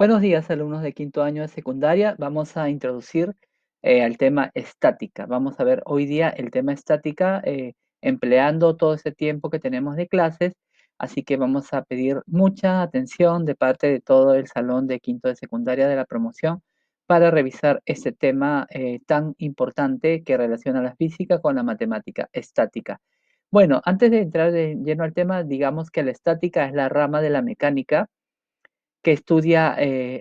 Buenos días, alumnos de quinto año de secundaria. Vamos a introducir al tema estática. Vamos a ver hoy día el tema estática empleando todo ese tiempo que tenemos de clases. Así que vamos a pedir mucha atención de parte de todo el salón de quinto de secundaria de la promoción para revisar este tema tan importante que relaciona la física con la matemática estática. Bueno, antes de entrar de lleno al tema, digamos que la estática es la rama de la mecánica que estudia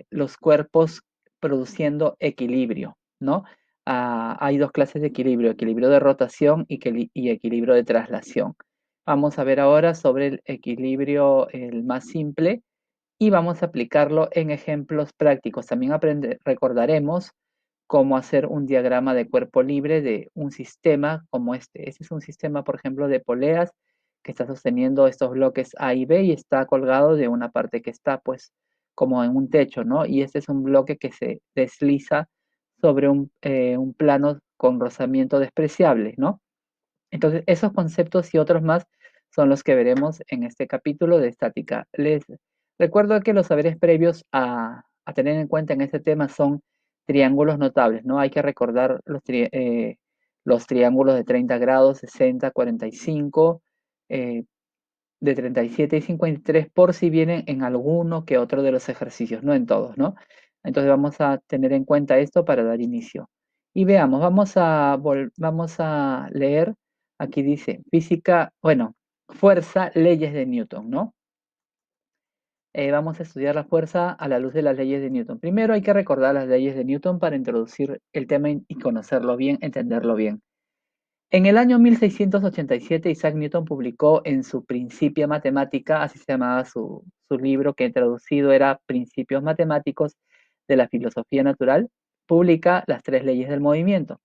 los cuerpos produciendo equilibrio, ¿no? Hay dos clases de equilibrio, equilibrio de rotación y equilibrio de traslación. Vamos a ver ahora sobre el equilibrio, el más simple, y vamos a aplicarlo en ejemplos prácticos. También recordaremos cómo hacer un diagrama de cuerpo libre de un sistema como este. Este es un sistema, por ejemplo, de poleas que está sosteniendo estos bloques A y B y está colgado de una parte que está, pues, como en un techo, ¿no? Y este es un bloque que se desliza sobre un plano con rozamiento despreciable, ¿no? Entonces, esos conceptos y otros más son los que veremos en este capítulo de estática. Les recuerdo que los saberes previos a tener en cuenta en este tema son triángulos notables, ¿no? Hay que recordar los triángulos de 30 grados, 60, 45, eh, de 37 y 53 por si vienen en alguno que otro de los ejercicios, no en todos, ¿no? Entonces vamos a tener en cuenta esto para dar inicio. Y veamos, vamos a leer, aquí dice física, bueno, fuerza, leyes de Newton, ¿no? Vamos a estudiar la fuerza a la luz de las leyes de Newton. Primero hay que recordar las leyes de Newton para introducir el tema y conocerlo bien, entenderlo bien. En el año 1687, Isaac Newton publicó en su Principia Matemática, así se llamaba su libro, que traducido era Principios Matemáticos de la Filosofía Natural, publica las tres leyes del movimiento.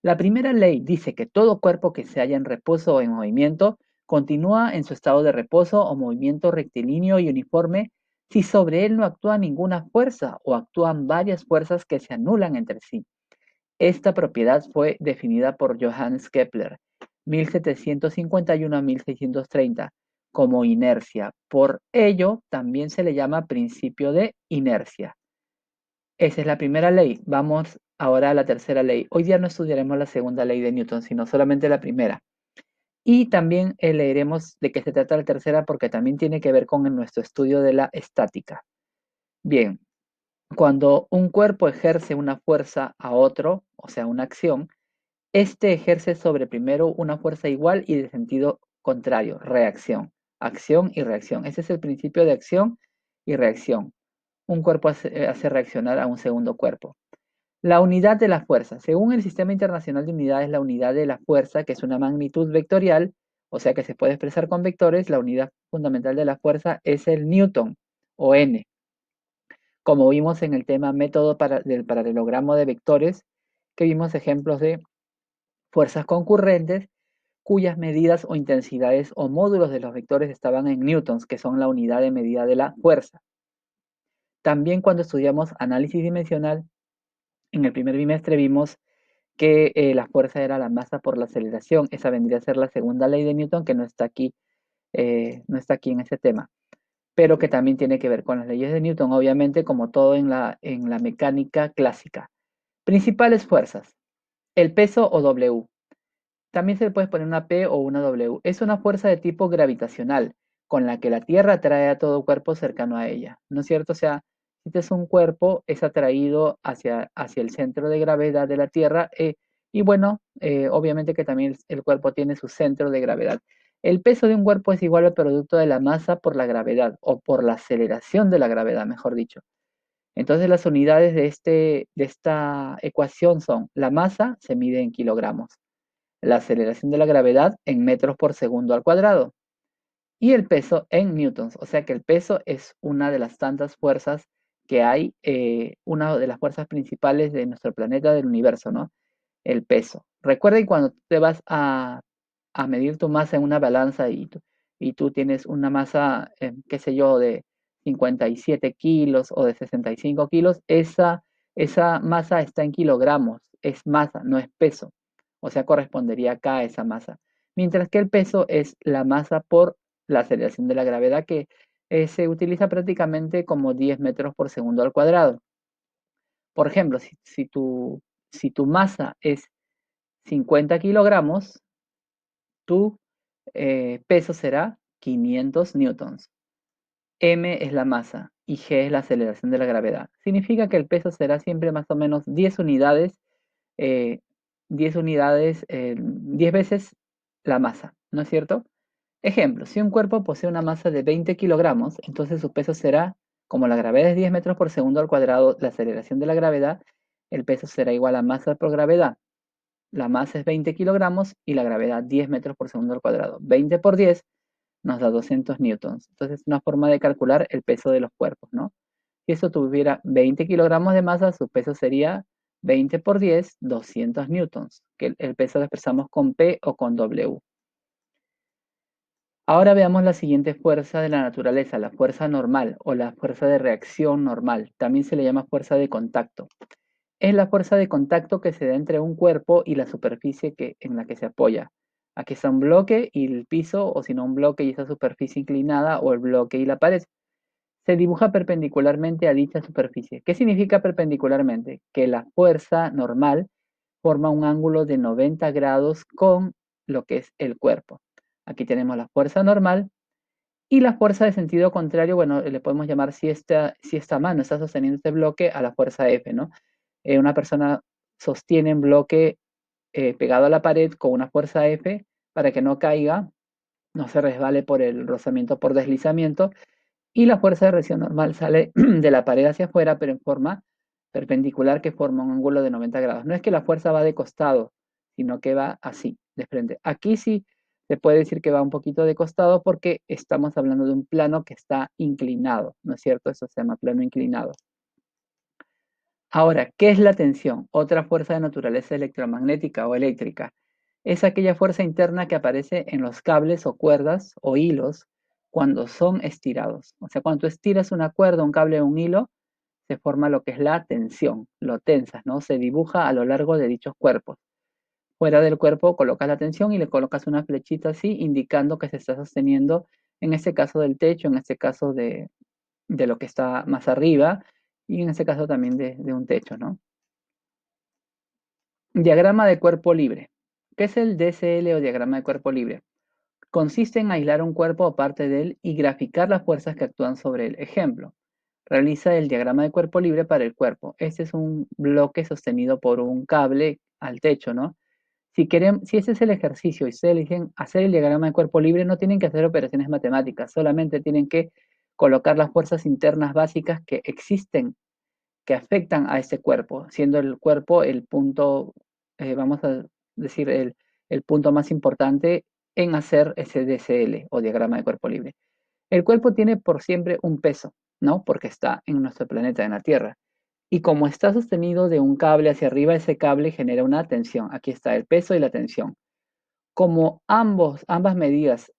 La primera ley dice que todo cuerpo que se halla en reposo o en movimiento continúa en su estado de reposo o movimiento rectilíneo y uniforme si sobre él no actúa ninguna fuerza o actúan varias fuerzas que se anulan entre sí. Esta propiedad fue definida por Johannes Kepler, 1751 a 1630, como inercia. Por ello, también se le llama principio de inercia. Esa es la primera ley. Vamos ahora a la tercera ley. Hoy día no estudiaremos la segunda ley de Newton, sino solamente la primera. Y también leeremos de qué se trata la tercera porque también tiene que ver con nuestro estudio de la estática. Bien, cuando un cuerpo ejerce una fuerza a otro, o sea, una acción, este ejerce sobre primero una fuerza igual y de sentido contrario, reacción. Acción y reacción. Ese es el principio de acción y reacción. Un cuerpo hace reaccionar a un segundo cuerpo. La unidad de la fuerza. Según el Sistema Internacional de Unidades, la unidad de la fuerza, que es una magnitud vectorial, o sea que se puede expresar con vectores, la unidad fundamental de la fuerza es el newton o n. Como vimos en el tema método del paralelogramo de vectores, que vimos ejemplos de fuerzas concurrentes cuyas medidas o intensidades o módulos de los vectores estaban en newtons, que son la unidad de medida de la fuerza. También cuando estudiamos análisis dimensional, en el primer bimestre vimos que la fuerza era la masa por la aceleración. Esa vendría a ser la segunda ley de Newton, que no está aquí en ese tema, pero que también tiene que ver con las leyes de Newton, obviamente, como todo en la mecánica clásica. Principales fuerzas. El peso o W. También se le puede poner una P o una W. Es una fuerza de tipo gravitacional, con la que la Tierra atrae a todo cuerpo cercano a ella, ¿no es cierto? O sea, si este es un cuerpo, es atraído hacia el centro de gravedad de la Tierra, y bueno, obviamente que también el cuerpo tiene su centro de gravedad. El peso de un cuerpo es igual al producto de la masa por la gravedad, o por la aceleración de la gravedad, mejor dicho. Entonces las unidades de esta ecuación son: la masa se mide en kilogramos, la aceleración de la gravedad en metros por segundo al cuadrado y el peso en newtons. O sea que el peso es una de las tantas fuerzas que hay, una de las fuerzas principales de nuestro planeta, del universo, ¿no? El peso. Recuerden cuando te vas a medir tu masa en una balanza y tú tienes una masa, qué sé yo, de 57 kilos o de 65 kilos, esa masa está en kilogramos, es masa, no es peso. O sea, correspondería acá a esa masa. Mientras que el peso es la masa por la aceleración de la gravedad, que se utiliza prácticamente como 10 metros por segundo al cuadrado. Por ejemplo, si tu masa es 50 kilogramos, tu peso será 500 newtons. M es la masa y G es la aceleración de la gravedad. Significa que el peso será siempre más o menos 10 unidades, eh, 10 unidades, 10 veces la masa, ¿no es cierto? Ejemplo, si un cuerpo posee una masa de 20 kilogramos, entonces su peso será, como la gravedad es 10 metros por segundo al cuadrado, la aceleración de la gravedad, el peso será igual a masa por gravedad. La masa es 20 kilogramos y la gravedad 10 metros por segundo al cuadrado. 20 por 10 nos da 200 newtons. Entonces es una forma de calcular el peso de los cuerpos, ¿no? Si eso tuviera 20 kilogramos de masa, su peso sería 20 por 10, 200 newtons, que el peso lo expresamos con P o con W. Ahora veamos la siguiente fuerza de la naturaleza, la fuerza normal o la fuerza de reacción normal. También se le llama fuerza de contacto. Es la fuerza de contacto que se da entre un cuerpo y la superficie en la que se apoya. Aquí está un bloque y el piso, o si no un bloque y esa superficie inclinada, o el bloque y la pared. Se dibuja perpendicularmente a dicha superficie. ¿Qué significa perpendicularmente? Que la fuerza normal forma un ángulo de 90 grados con lo que es el cuerpo. Aquí tenemos la fuerza normal y la fuerza de sentido contrario, bueno, le podemos llamar si esta mano está sosteniendo este bloque a la fuerza F, ¿no? Una persona sostiene un bloque pegado a la pared con una fuerza F para que no caiga, no se resbale por el rozamiento por deslizamiento, y la fuerza de reacción normal sale de la pared hacia afuera, pero en forma perpendicular que forma un ángulo de 90 grados. No es que la fuerza va de costado, sino que va así, de frente. Aquí sí se puede decir que va un poquito de costado porque estamos hablando de un plano que está inclinado, ¿no es cierto? Eso se llama plano inclinado. Ahora, ¿qué es la tensión? Otra fuerza de naturaleza electromagnética o eléctrica. Es aquella fuerza interna que aparece en los cables o cuerdas o hilos cuando son estirados. O sea, cuando tú estiras una cuerda, un cable o un hilo, se forma lo que es la tensión, lo tensas, ¿no? Se dibuja a lo largo de dichos cuerpos. Fuera del cuerpo colocas la tensión y le colocas una flechita así, indicando que se está sosteniendo, en este caso del techo, en este caso de lo que está más arriba, y en este caso también de un techo, ¿no? Diagrama de cuerpo libre. ¿Qué es el DCL o diagrama de cuerpo libre? Consiste en aislar un cuerpo o parte de él y graficar las fuerzas que actúan sobre él. Ejemplo, realiza el diagrama de cuerpo libre para el cuerpo. Este es un bloque sostenido por un cable al techo, ¿no? Si ese es el ejercicio y ustedes eligen hacer el diagrama de cuerpo libre, no tienen que hacer operaciones matemáticas, solamente tienen que colocar las fuerzas internas básicas que existen, que afectan a este cuerpo, siendo el cuerpo el punto, vamos a decir, el punto más importante en hacer ese DCL o diagrama de cuerpo libre. El cuerpo tiene por siempre un peso, ¿no? Porque está en nuestro planeta, en la Tierra. Y como está sostenido de un cable hacia arriba, ese cable genera una tensión. Aquí está el peso y la tensión. Como ambas medidas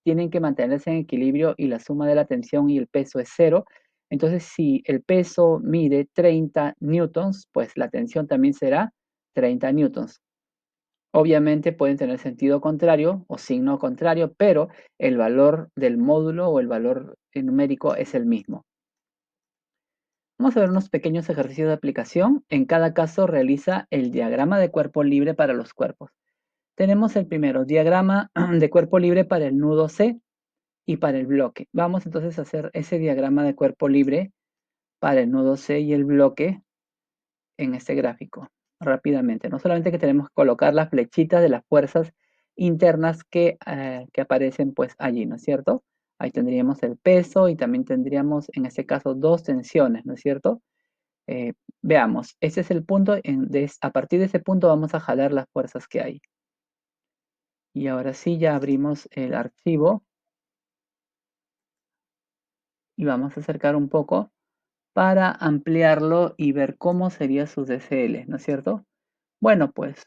tienen que mantenerse en equilibrio y la suma de la tensión y el peso es cero, entonces si el peso mide 30 newtons, pues la tensión también será 30 newtons. Obviamente pueden tener sentido contrario o signo contrario, pero el valor del módulo o el valor numérico es el mismo. Vamos a ver unos pequeños ejercicios de aplicación. En cada caso realiza el diagrama de cuerpo libre para los cuerpos. Tenemos el primero, diagrama de cuerpo libre para el nudo C y para el bloque. Vamos entonces a hacer ese diagrama de cuerpo libre para el nudo C y el bloque en este gráfico rápidamente. No solamente que tenemos que colocar las flechitas de las fuerzas internas que aparecen pues allí, ¿no es cierto? Ahí tendríamos el peso y también tendríamos en este caso dos tensiones, ¿no es cierto? Veamos, ese es el punto, a partir de ese punto vamos a jalar las fuerzas que hay. Y ahora sí, ya abrimos el archivo y vamos a acercar un poco para ampliarlo y ver cómo sería su DCL, ¿no es cierto? Bueno, pues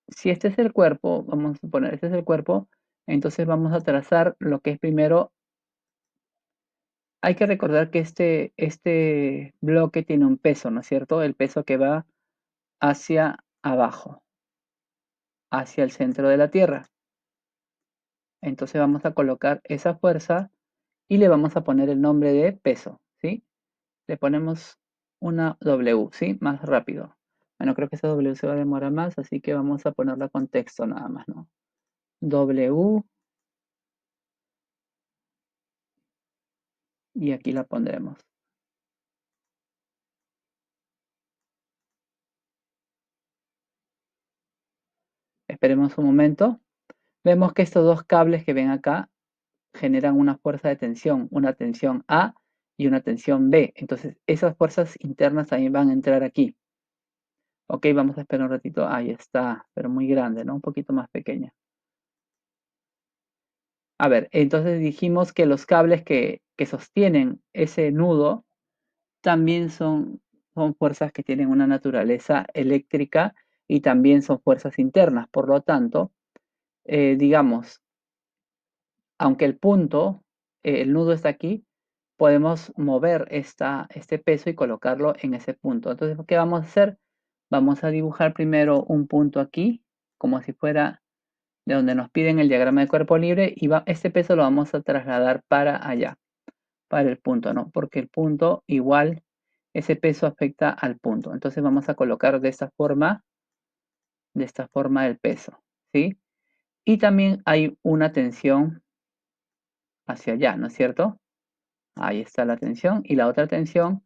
si este es el cuerpo, vamos a suponer, este es el cuerpo, entonces vamos a trazar lo que es primero. Hay que recordar que este bloque tiene un peso, ¿no es cierto? El peso que va hacia abajo, hacia el centro de la Tierra. Entonces vamos a colocar esa fuerza y le vamos a poner el nombre de peso, ¿sí? Le ponemos una W, ¿sí? Más rápido. Bueno, creo que esa W se va a demorar más, así que vamos a ponerla con texto nada más, ¿no? W y aquí la pondremos. Esperemos un momento. Vemos que estos dos cables que ven acá generan una fuerza de tensión, una tensión A y una tensión B. Entonces, esas fuerzas internas también van a entrar aquí. Ok, vamos a esperar un ratito. Ahí está, pero muy grande, ¿no? Un poquito más pequeña. A ver, entonces dijimos que los cables que sostienen ese nudo también son fuerzas que tienen una naturaleza eléctrica y también son fuerzas internas. Por lo tanto, digamos, aunque el punto, el nudo está aquí, podemos mover este peso y colocarlo en ese punto. Entonces, ¿qué vamos a hacer? Vamos a dibujar primero un punto aquí, como si fuera de donde nos piden el diagrama de cuerpo libre, y este peso lo vamos a trasladar para allá, para el punto, ¿no? Porque el punto igual, ese peso afecta al punto. Entonces vamos a colocar de esta forma el peso, ¿sí? Y también hay una tensión hacia allá, ¿no es cierto? Ahí está la tensión y la otra tensión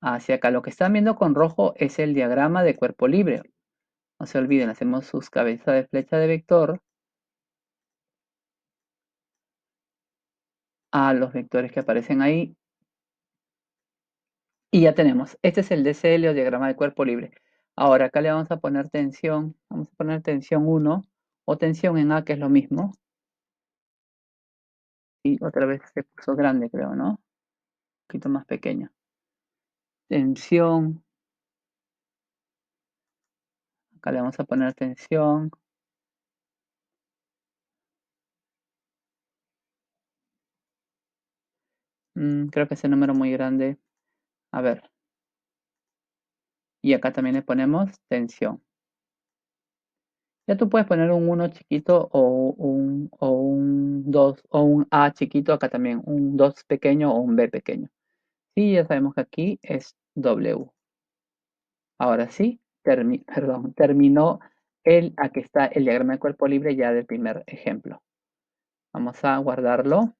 hacia acá. Lo que están viendo con rojo es el diagrama de cuerpo libre. No se olviden, hacemos sus cabezas de flecha de vector a los vectores que aparecen ahí. Y ya tenemos. Este es el DCL o diagrama de cuerpo libre. Ahora acá le vamos a poner tensión. Vamos a poner tensión 1 o tensión en A, que es lo mismo. Y otra vez se puso grande, creo, ¿no? Un poquito más pequeño. Tensión. Acá le vamos a poner tensión. Creo que ese número muy grande. A ver. Y acá también le ponemos tensión. Ya tú puedes poner un 1 chiquito o un 2 o un A chiquito, acá también un 2 pequeño o un B pequeño. Y ya sabemos que aquí es W. Ahora sí, perdón, terminó aquí está el diagrama de cuerpo libre ya del primer ejemplo. Vamos a guardarlo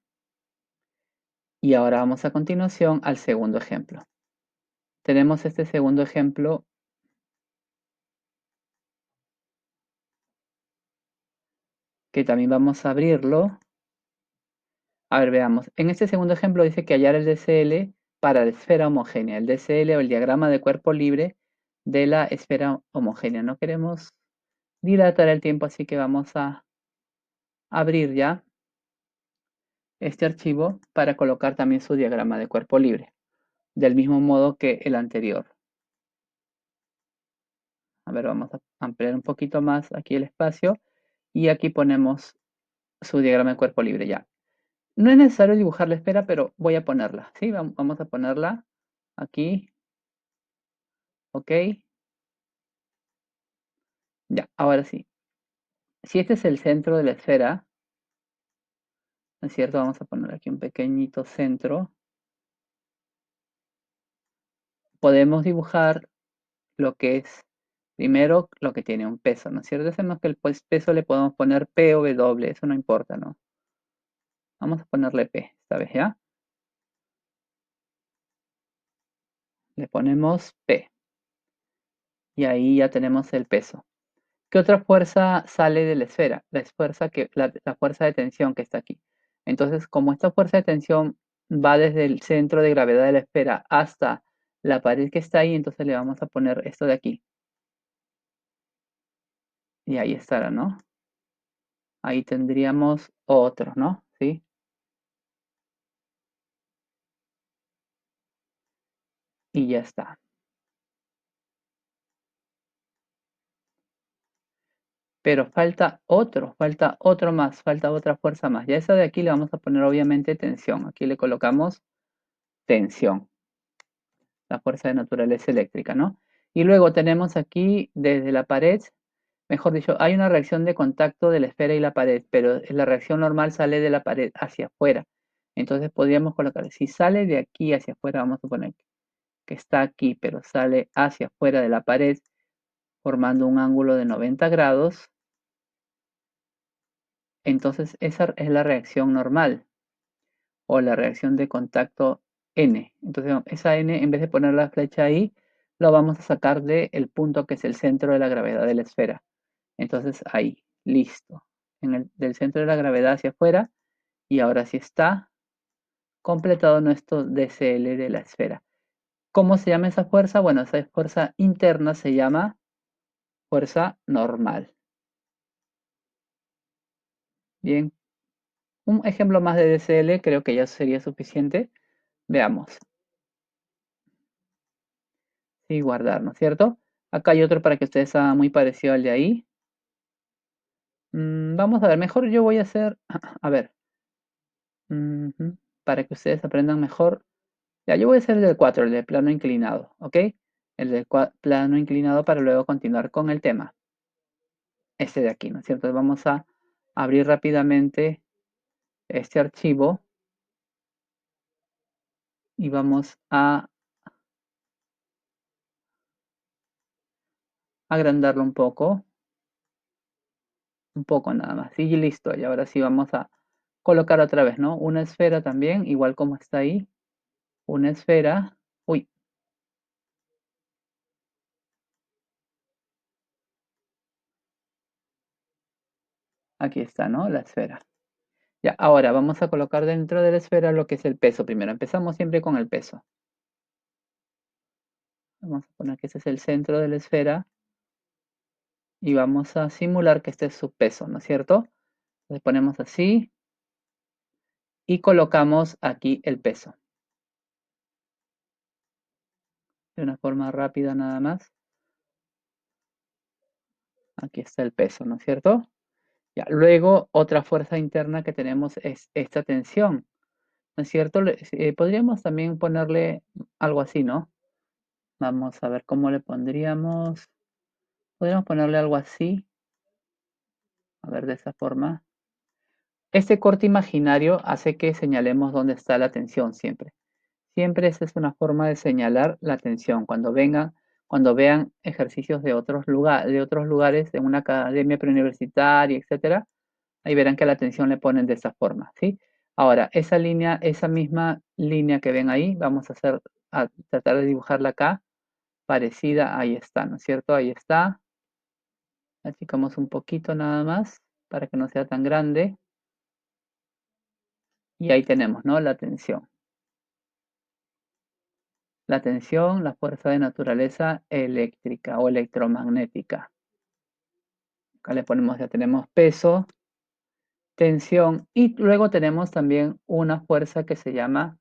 y ahora vamos a continuación al segundo ejemplo. Tenemos este segundo ejemplo que también vamos a abrirlo. A ver, veamos. En este segundo ejemplo dice que hallar el DCL para la esfera homogénea. El DCL o el diagrama de cuerpo libre de la esfera homogénea. No queremos dilatar el tiempo, así que vamos a abrir ya este archivo para colocar también su diagrama de cuerpo libre, del mismo modo que el anterior. A ver, vamos a ampliar un poquito más aquí el espacio y aquí ponemos su diagrama de cuerpo libre ya. No es necesario dibujar la esfera, pero voy a ponerla, ¿sí? Vamos a ponerla aquí, ok. Ya, ahora sí. Si este es el centro de la esfera, ¿no es cierto? Vamos a poner aquí un pequeñito centro. Podemos dibujar lo que es, primero, lo que tiene un peso, ¿no es cierto? Sabemos que el peso le podemos poner P o W, eso no importa, ¿no? Vamos a ponerle P esta vez, ¿ya? Le ponemos P y ahí ya tenemos el peso. ¿Qué otra fuerza sale de la esfera? La fuerza de tensión que está aquí. Entonces, como esta fuerza de tensión va desde el centro de gravedad de la esfera hasta la pared que está ahí, entonces le vamos a poner esto de aquí. Y ahí estará, ¿no? Ahí tendríamos otro, ¿no? ¿Sí? Y ya está. Pero falta otro más, falta otra fuerza más. Ya esa de aquí le vamos a poner obviamente tensión. Aquí le colocamos tensión, la fuerza de naturaleza eléctrica, ¿no? Y luego tenemos aquí desde la pared, mejor dicho, hay una reacción de contacto de la esfera y la pared, pero la reacción normal sale de la pared hacia afuera. Entonces podríamos colocar, si sale de aquí hacia afuera, vamos a suponer que está aquí, pero sale hacia afuera de la pared, formando un ángulo de 90 grados, entonces esa es la reacción normal o la reacción de contacto N. Entonces esa N, en vez de poner la flecha ahí, lo vamos a sacar del punto que es el centro de la gravedad de la esfera. Entonces ahí, listo. Del centro de la gravedad hacia afuera, y ahora sí está completado nuestro DCL de la esfera. ¿Cómo se llama esa fuerza? Bueno, esa fuerza interna se llama fuerza normal. Bien, un ejemplo más de DCL creo que ya sería suficiente. Veamos. Y guardar, ¿no es cierto? Acá hay otro para que ustedes hagan muy parecido al de ahí. Vamos a ver, mejor yo voy a hacer, a ver, para que ustedes aprendan mejor. Ya, yo voy a hacer el del 4, el de plano inclinado, ¿ok? El del plano inclinado para luego continuar con el tema. Este de aquí, ¿no es cierto? Vamos a abrir rápidamente este archivo y vamos a agrandarlo un poco nada más. Y listo, y ahora sí vamos a colocar otra vez, ¿no? Una esfera también, igual como está ahí. Una esfera. Uy, aquí está, ¿no? La esfera. Ya, ahora vamos a colocar dentro de la esfera lo que es el peso primero. Empezamos siempre con el peso. Vamos a poner que ese es el centro de la esfera y vamos a simular que este es su peso, ¿no es cierto? Entonces ponemos así y colocamos aquí el peso. De una forma rápida nada más. Aquí está el peso, ¿no es cierto? Ya, luego otra fuerza interna que tenemos es esta tensión, ¿no es cierto? Podríamos también ponerle algo así, ¿no? Vamos a ver cómo le pondríamos. Podríamos ponerle algo así. A ver, de esa forma. Este corte imaginario hace que señalemos dónde está la tensión siempre. Siempre esa es una forma de señalar la tensión. Cuando vean ejercicios de otros lugares, de una academia preuniversitaria, etcétera, ahí verán que la tensión le ponen de esa forma, ¿sí? Ahora, esa misma línea que ven ahí, vamos a tratar de dibujarla acá, parecida, ahí está, ¿no es cierto? Ahí está. Achicamos un poquito nada más para que no sea tan grande. Y ahí tenemos, ¿no? La tensión. La tensión, la fuerza de naturaleza eléctrica o electromagnética. Acá le ponemos, ya tenemos peso, tensión y luego tenemos también una fuerza que se llama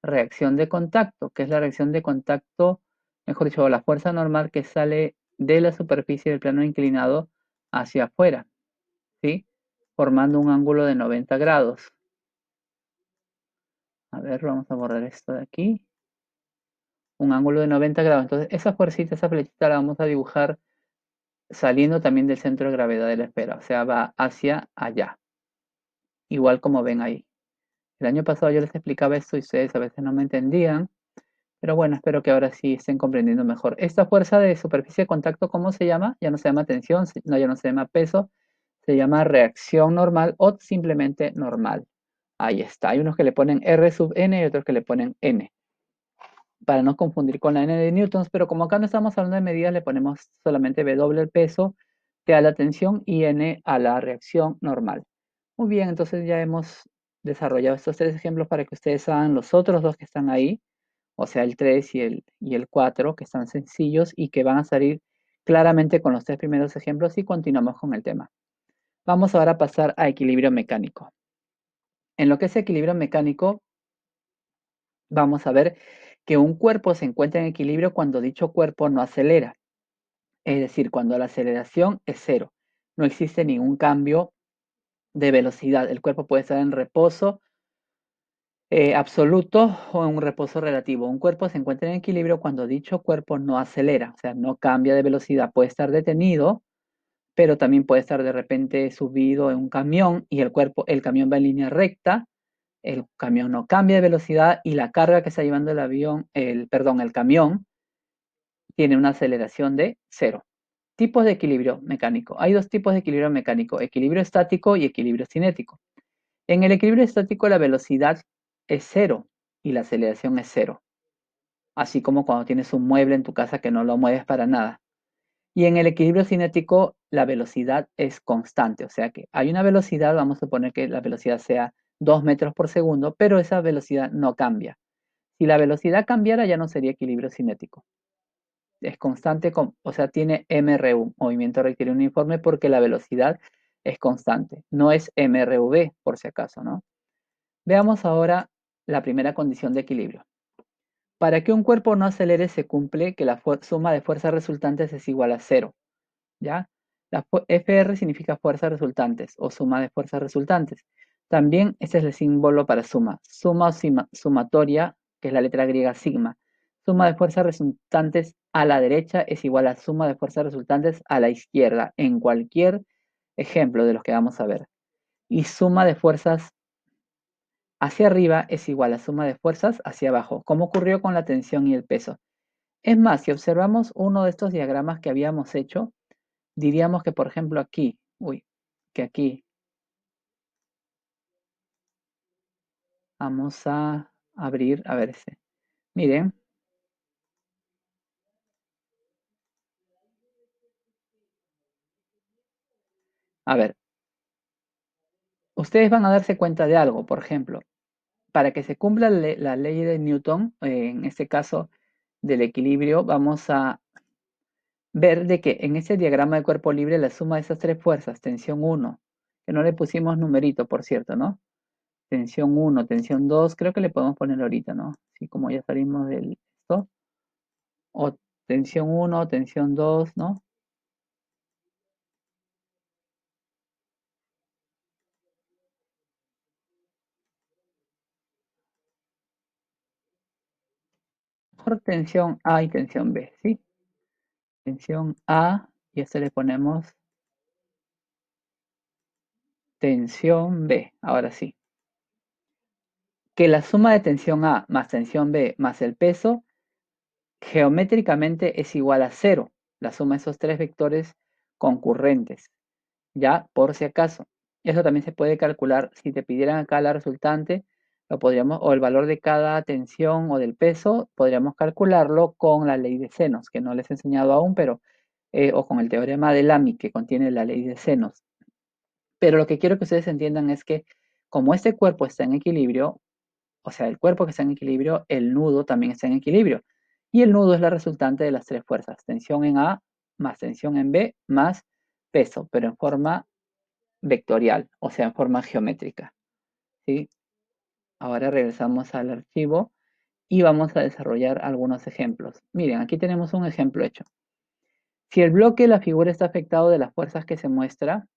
reacción de contacto, que es la reacción de contacto, mejor dicho, la fuerza normal que sale de la superficie del plano inclinado hacia afuera, ¿sí? Formando un ángulo de 90 grados. A ver, vamos a borrar esto de aquí. Un ángulo de 90 grados. Entonces, esa fuercita, esa flechita la vamos a dibujar saliendo también del centro de gravedad de la esfera, o sea, va hacia allá, igual como ven ahí. El año pasado yo les explicaba esto y ustedes a veces no me entendían, pero bueno, espero que ahora sí estén comprendiendo mejor. Esta fuerza de superficie de contacto, ¿cómo se llama? Ya no se llama tensión, no, ya no se llama peso, se llama reacción normal o simplemente normal. Ahí está. Hay unos que le ponen R sub n y otros que le ponen n, para no confundir con la n de newtons, pero como acá no estamos hablando de medidas, le ponemos solamente W el peso, T a la tensión y n a la reacción normal. Muy bien, entonces ya hemos desarrollado estos tres ejemplos para que ustedes hagan los otros dos que están ahí, o sea, el 3 y el 4, que están sencillos y que van a salir claramente con los tres primeros ejemplos y continuamos con el tema. Vamos ahora a pasar a equilibrio mecánico. En lo que es equilibrio mecánico, vamos a ver que un cuerpo se encuentra en equilibrio cuando dicho cuerpo no acelera, es decir, cuando la aceleración es cero. No existe ningún cambio de velocidad. El cuerpo puede estar en reposo absoluto o en un reposo relativo. Un cuerpo se encuentra en equilibrio cuando dicho cuerpo no acelera, o sea, no cambia de velocidad. Puede estar detenido, pero también puede estar de repente subido en un camión y el camión va en línea recta, el camión no cambia de velocidad y la carga que está llevando el camión tiene una aceleración de cero. Tipos de equilibrio mecánico. Hay dos tipos de equilibrio mecánico, equilibrio estático y equilibrio cinético. En el equilibrio estático la velocidad es cero y la aceleración es cero, así como cuando tienes un mueble en tu casa que no lo mueves para nada. Y en el equilibrio cinético la velocidad es constante, o sea que hay una velocidad, vamos a suponer que la velocidad sea 2 metros por segundo, pero esa velocidad no cambia. Si la velocidad cambiara ya no sería equilibrio cinético. Es constante, o sea, tiene MRU, movimiento rectilíneo uniforme, porque la velocidad es constante. No es MRV, por si acaso, ¿no? Veamos ahora la primera condición de equilibrio. Para que un cuerpo no acelere se cumple que la suma de fuerzas resultantes es igual a cero, ¿ya? La FR significa fuerzas resultantes o suma de fuerzas resultantes. También este es el símbolo para suma. Suma o sumatoria, que es la letra griega sigma. Suma de fuerzas resultantes a la derecha es igual a suma de fuerzas resultantes a la izquierda, en cualquier ejemplo de los que vamos a ver. Y suma de fuerzas hacia arriba es igual a suma de fuerzas hacia abajo, como ocurrió con la tensión y el peso. Es más, si observamos uno de estos diagramas que habíamos hecho, diríamos que, por ejemplo, aquí, que aquí vamos a abrir, a ver este. Miren, a ver, ustedes van a darse cuenta de algo, por ejemplo, para que se cumpla la ley de Newton, en este caso del equilibrio, vamos a ver de que en ese diagrama de cuerpo libre la suma de esas tres fuerzas, tensión uno, que no le pusimos numerito, por cierto, ¿no? Tensión uno, tensión 2, creo que le podemos poner ahorita, ¿no? Así como ya salimos del esto. O tensión uno, tensión 2, ¿no? Por tensión A y tensión B, ¿sí? Tensión A, y a esto le ponemos tensión B, ahora sí. Que la suma de tensión A más tensión B más el peso geométricamente es igual a cero, la suma de esos tres vectores concurrentes, ya por si acaso. Eso también se puede calcular, si te pidieran acá la resultante, lo podríamos, o el valor de cada tensión o del peso, podríamos calcularlo con la ley de senos, que no les he enseñado aún, pero, o con el teorema de Lamy, que contiene la ley de senos. Pero lo que quiero que ustedes entiendan es que como este cuerpo está en equilibrio, o sea, el cuerpo que está en equilibrio, el nudo también está en equilibrio. Y el nudo es la resultante de las tres fuerzas, tensión en A más tensión en B más peso, pero en forma vectorial, o sea, en forma geométrica. ¿Sí? Ahora regresamos al archivo y vamos a desarrollar algunos ejemplos. Miren, aquí tenemos un ejemplo hecho. Si el bloque de la figura está afectado de las fuerzas que se muestra,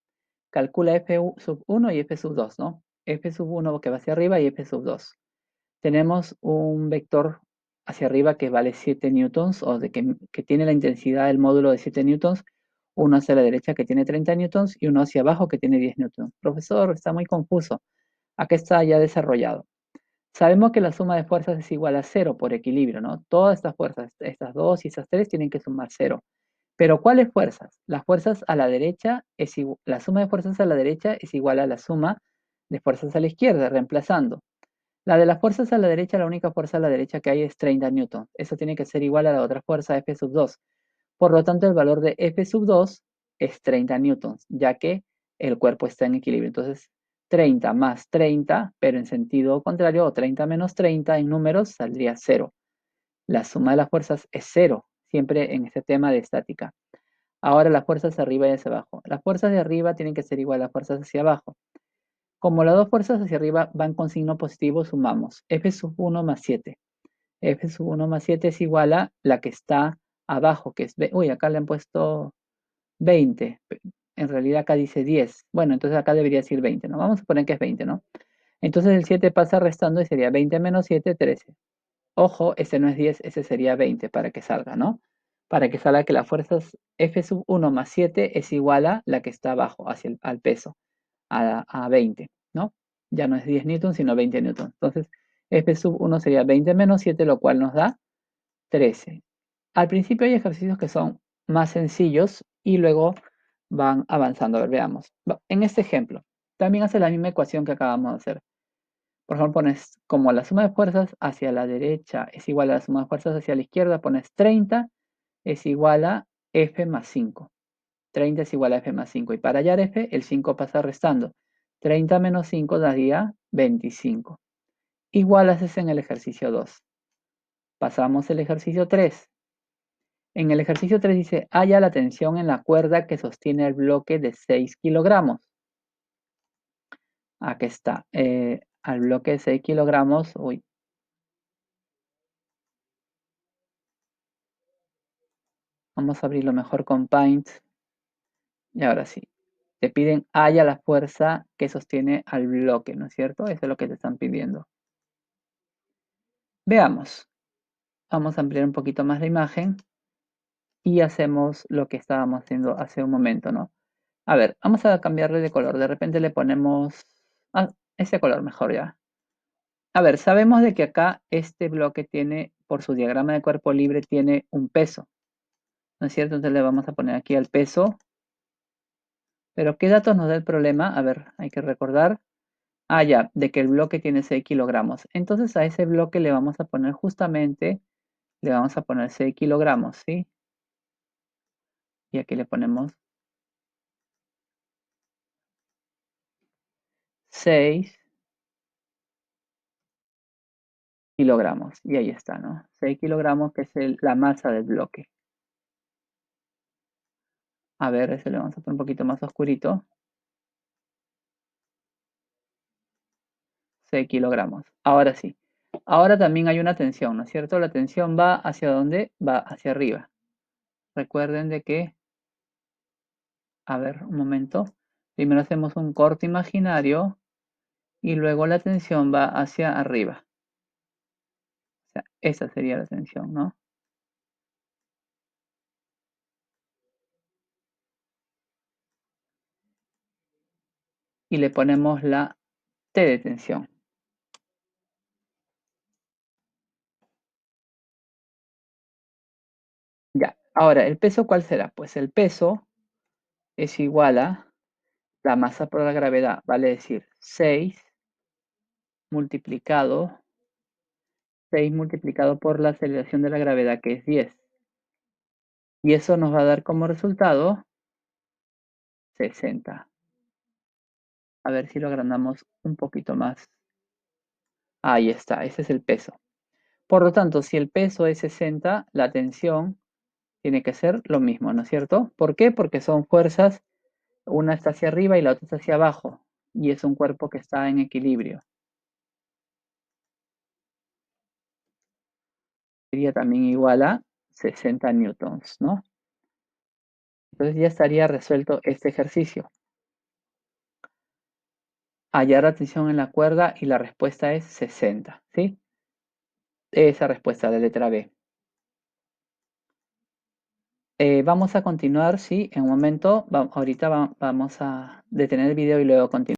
calcula F sub 1 y F sub 2, ¿no? F sub 1 que va hacia arriba y F sub 2. Tenemos un vector hacia arriba que vale 7 newtons o que tiene la intensidad del módulo de 7 newtons, uno hacia la derecha que tiene 30 newtons y uno hacia abajo que tiene 10 newtons. Profesor, está muy confuso. Acá está ya desarrollado. Sabemos que la suma de fuerzas es igual a cero por equilibrio, ¿no? Todas estas fuerzas, estas dos y estas tres, tienen que sumar cero. Pero ¿cuáles fuerzas? Las fuerzas a la derecha la suma de fuerzas a la derecha es igual a la suma de fuerzas a la izquierda, reemplazando. La de las fuerzas a la derecha, la única fuerza a la derecha que hay es 30 newtons. Eso tiene que ser igual a la otra fuerza F sub 2. Por lo tanto, el valor de F sub 2 es 30 newtons, ya que el cuerpo está en equilibrio. Entonces, 30 más 30, pero en sentido contrario, o 30 menos 30 en números, saldría 0. La suma de las fuerzas es 0, siempre en este tema de estática. Ahora las fuerzas arriba y hacia abajo. Las fuerzas de arriba tienen que ser igual a las fuerzas hacia abajo. Como las dos fuerzas hacia arriba van con signo positivo, sumamos F sub 1 más 7. F sub 1 más 7 es igual a la que está abajo, que es... Uy, acá le han puesto 20. En realidad acá dice 10. Bueno, entonces acá debería decir 20, ¿no? Vamos a poner que es 20, ¿no? Entonces el 7 pasa restando y sería 20 menos 7, 13. Ojo, ese no es 10, ese sería 20 para que salga, ¿no? Para que salga que las fuerzas F sub 1 más 7 es igual a la que está abajo, hacia al peso, a 20, ¿no? Ya no es 10 newtons, sino 20 newtons. Entonces, F sub 1 sería 20 menos 7, lo cual nos da 13. Al principio hay ejercicios que son más sencillos y luego van avanzando. A ver, veamos. En este ejemplo, también hace la misma ecuación que acabamos de hacer. Por ejemplo, pones como la suma de fuerzas hacia la derecha es igual a la suma de fuerzas hacia la izquierda, pones 30 es igual a F más 5. 30 es igual a F más 5. Y para hallar F, el 5 pasa restando. 30 menos 5 daría 25. Igual haces en el ejercicio 2. Pasamos el ejercicio 3. En el ejercicio 3 dice, halla la tensión en la cuerda que sostiene el bloque de 6 kilogramos. Aquí está. Al bloque de 6 kilogramos, uy. Vamos a abrirlo mejor con Paint. Y ahora sí. Te piden, halla la fuerza que sostiene al bloque, ¿no es cierto? Eso es lo que te están pidiendo. Veamos. Vamos a ampliar un poquito más la imagen. Y hacemos lo que estábamos haciendo hace un momento, ¿no? A ver, vamos a cambiarle de color. De repente le ponemos ese color mejor ya. A ver, sabemos de que acá este bloque tiene, por su diagrama de cuerpo libre, tiene un peso, ¿no es cierto? Entonces le vamos a poner aquí el peso. Pero ¿qué datos nos da el problema? A ver, hay que recordar. Ya, de que el bloque tiene 6 kilogramos. Entonces a ese bloque le vamos a poner justamente, le vamos a poner 6 kilogramos, ¿sí? Y aquí le ponemos 6 kilogramos. Y ahí está, ¿no? 6 kilogramos, que es la masa del bloque. A ver, ese le vamos a poner un poquito más oscurito. 6 kilogramos. Ahora sí. Ahora también hay una tensión, ¿no es cierto? La tensión va hacia dónde? Va hacia arriba. Recuerden de que, a ver, un momento. Primero hacemos un corte imaginario y luego la tensión va hacia arriba. O sea, esa sería la tensión, ¿no? Y le ponemos la T de tensión. Ya. Ahora, ¿el peso cuál será? Pues el peso es igual a la masa por la gravedad, vale decir 6 multiplicado por la aceleración de la gravedad, que es 10. Y eso nos va a dar como resultado 60. A ver si lo agrandamos un poquito más. Ahí está, ese es el peso. Por lo tanto, si el peso es 60, la tensión tiene que ser lo mismo, ¿no es cierto? ¿Por qué? Porque son fuerzas, una está hacia arriba y la otra está hacia abajo. Y es un cuerpo que está en equilibrio. Sería también igual a 60 newtons, ¿no? Entonces ya estaría resuelto este ejercicio. Hallar la tensión en la cuerda y la respuesta es 60, ¿sí? Esa respuesta, la letra B. Vamos a continuar, sí, en un momento. Ahorita vamos a detener el video y luego continuar.